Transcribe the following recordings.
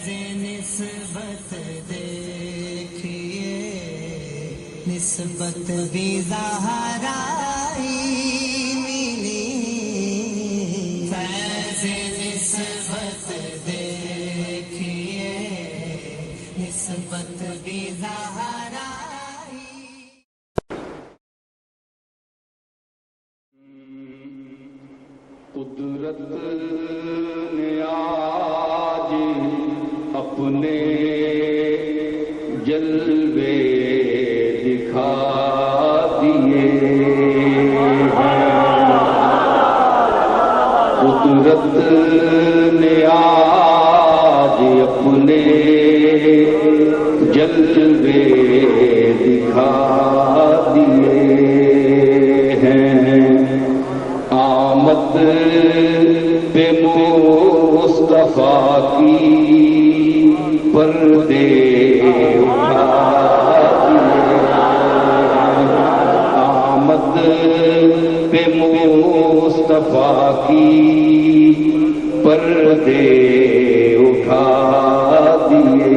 نسبت دیکھیے نسبت بھی زہرائی ملی فیض نسبت دیکھیے نسبت بھی زہرائی قدرت نے آج اپنے جلوے دکھا دیے قدرت نے آج اپنے جلوے دکھا دیے ہیں آمد پہ مصطفیٰ کی پردے اٹھا دیے آمد پہ مصطفیٰ کی پردے اٹھا دیے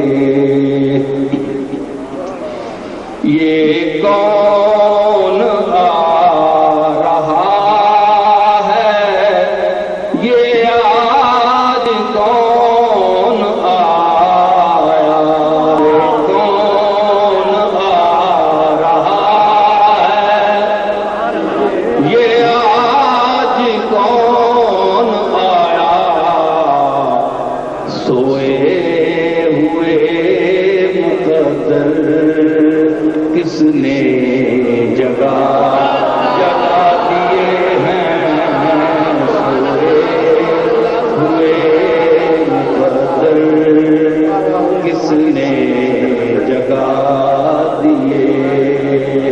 یہ کون آ رہا کس نے جگا دیے ہیں ہوئے مقدر کس نے جگا دیے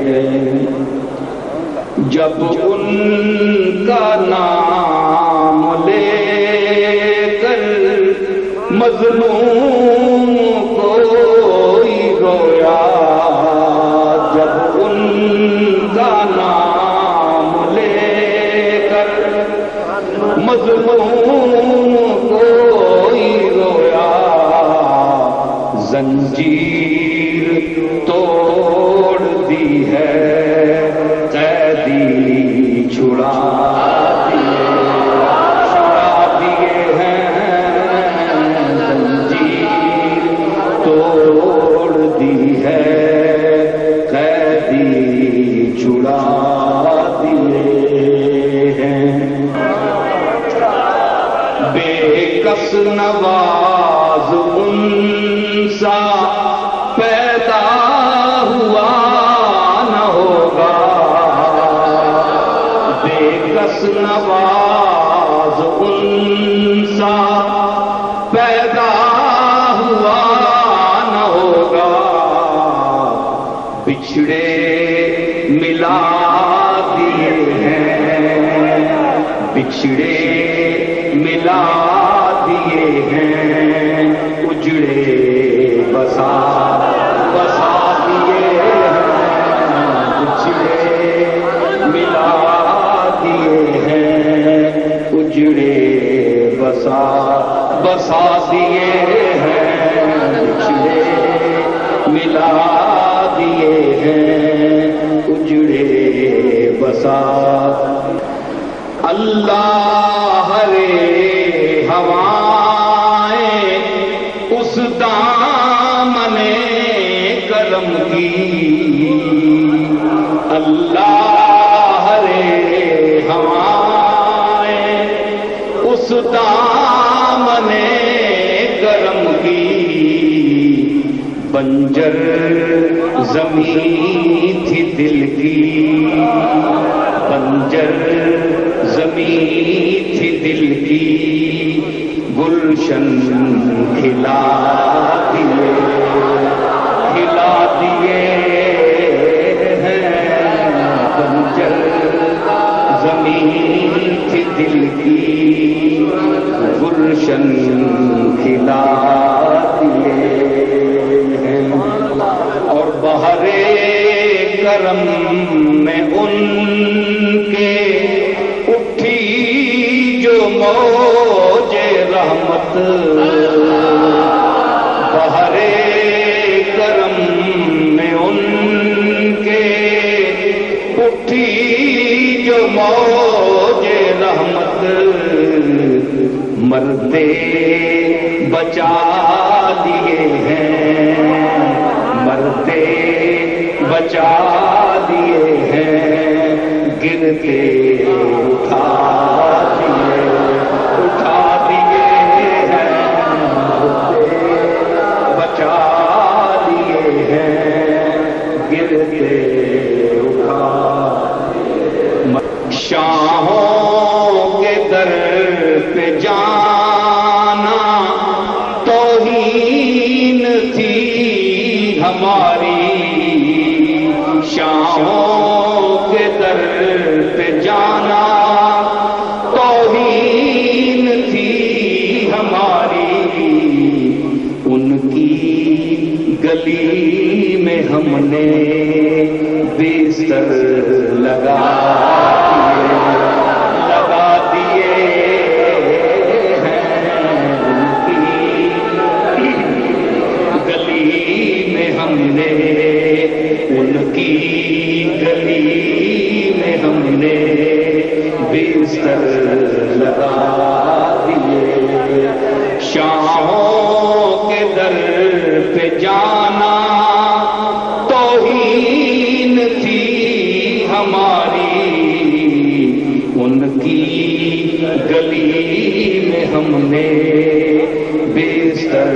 ہیں جب ان کا نام لے کر مظلوم کوئی رویا جب ان کا نام لے کر مظلوم کوئی رویا زنجیر توڑ دی ہے قیدی چھڑا دیے ہیں زنجیر توڑ دی ہے چھڑا دیے ہیں بے کس نواز ان سا پیدا ہوا نہ ہوگا بے کس نواز ان سا پیدا ہوا نہ ہوگا بچھڑے ملا دیے ہیں بچھڑے ملا دیے ہیں اجڑے بسا دیے ہیں بچھڑے ملا دیے ہیں اجڑے بسا دیے ہیں بچھڑے ملا دیے ہیں اجڑے بسا اللہ رے ہوائیں اس دامن کرم کی اللہ رے ہوائیں اس دامن کرم کی بنجر زمین تھی دل کی بنجر زمین تھی دل کی گلشن کھلا دیے ہیں بنجر زمین تھی دل کی گلشن کھلا دیے ہیں اور بہرے کرم میں ان کے اٹھی جو موج رحمت مرتے بچا دیے ہیں، مرتے بچا دیے ہیں، گرتے اٹھا دیے ہیں، مرتے بچا دیے ہیں، گرتے شاہوں کے در پہ جانا توہین تھی ہماری، شاہوں کے در پہ جانا توہین تھی ہماری، ان کی گلی میں ہم نے بستر لگا دیے ہیں، ان کی گلی میں ہم نے، ان کی گلی میں ہم نے بستر لگا دیے، شاہوں کے در پہ جانا توہین تھی ہماری، ان کی گلی میں ہم نے بستر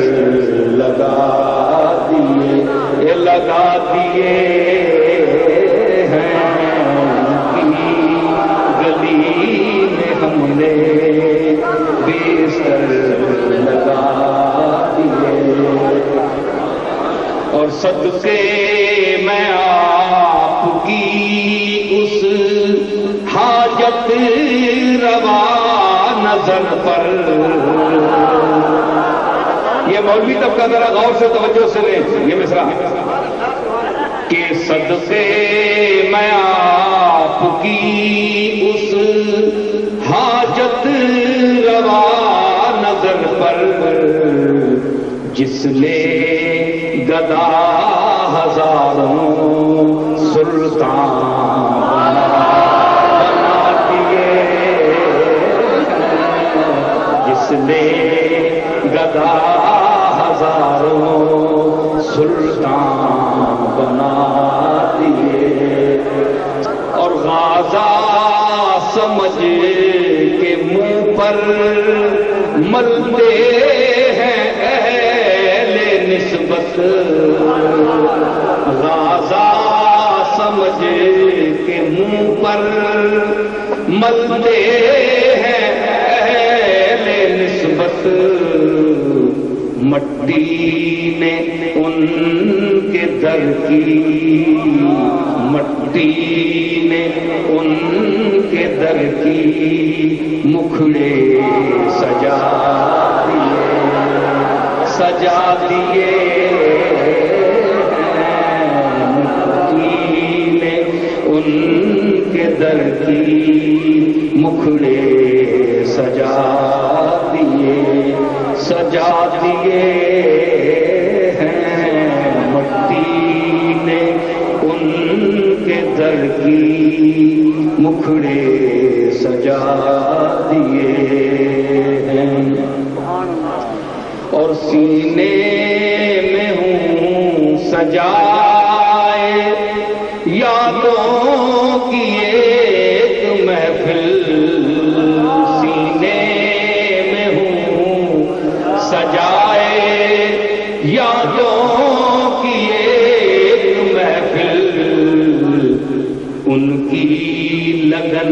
لگا دیے ہیں، ان کی گلی میں ہم نے بستر لگا دیے، اور صدقے میں آپ کی اس حاجت روا نظر پر، یہ مولوی طبقہ ذرا غور سے توجہ سے لیں یہ مصرع کہ صدقے میں آپ کی اس حاجت روا نظر پر، جس نے گدا ہزاروں سلطان بنا دیے، جس نے گدا ہزاروں سلطان بنا دیے، اور غازہ سمجھ کے منہ پر ملتے ہیں اہل نسبت، غازہ سمجھ کے منہ پر ملتے ہیں اہل نسبت، مٹی نے ان کے در کی، مٹی نے ان کے در کی مکھڑے سجا دیے ہیں، مٹی نے ان کے در کی مکھڑے سجا دیے ہیں، مٹی نے ان کے در کی مکھڑے سجا دیے ہیں، اور سینے میں ہوں سجائے یادوں کی ایک محفل، سینے میں ہوں سجائے یادوں کی ایک محفل، ان کی لگن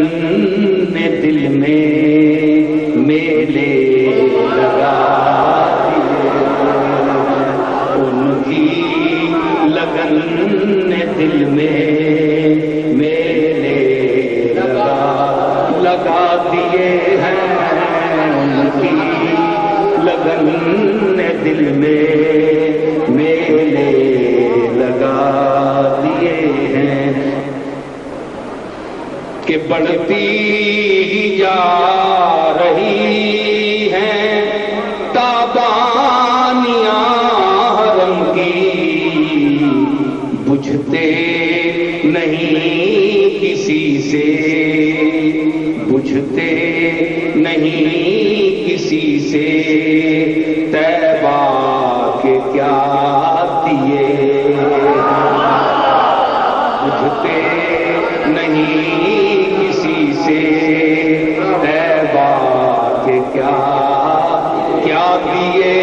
نے دل میں میلے لگا دیے، ان کی لگن نے دل میں میلے لگا دیے ہیں، ان کی لگن نے دل میں میلے لگا دیے ہیں، کہ بڑھتی ہی جا رہی ہیں تابانیاں حرم کی، بجھتے نہیں کسی سے، بجھتے نہیں کسی سے طیبہ کے کیا دیے، بجھتے نہیں کسی سے طیبہ کے کیا دیے،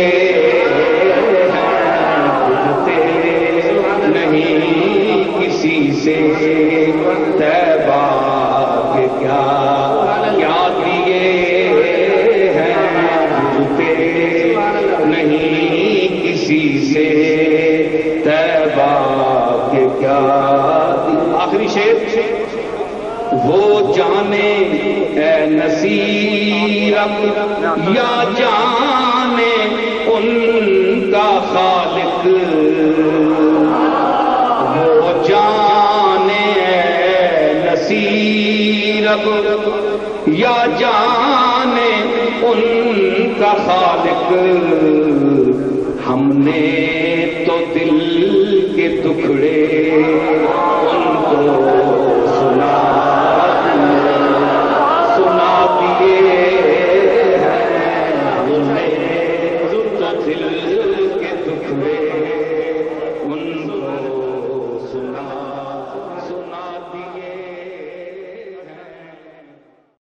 بجھتے نہیں کسی سے طیبہ کے کیا دیے ہیں، بجھتے نہیں کسی سے طیبہ کے کیا۔ آخری شعر، وہ جانے اے نصیرم یا جانے ان کا خالق، وہ جانے اے نصیرم یا جانے ان کا خالق، ہم نے تو دل کے ٹکڑے ان کو سنا دیے ہیں، ہم نے تو دل کے ٹکڑے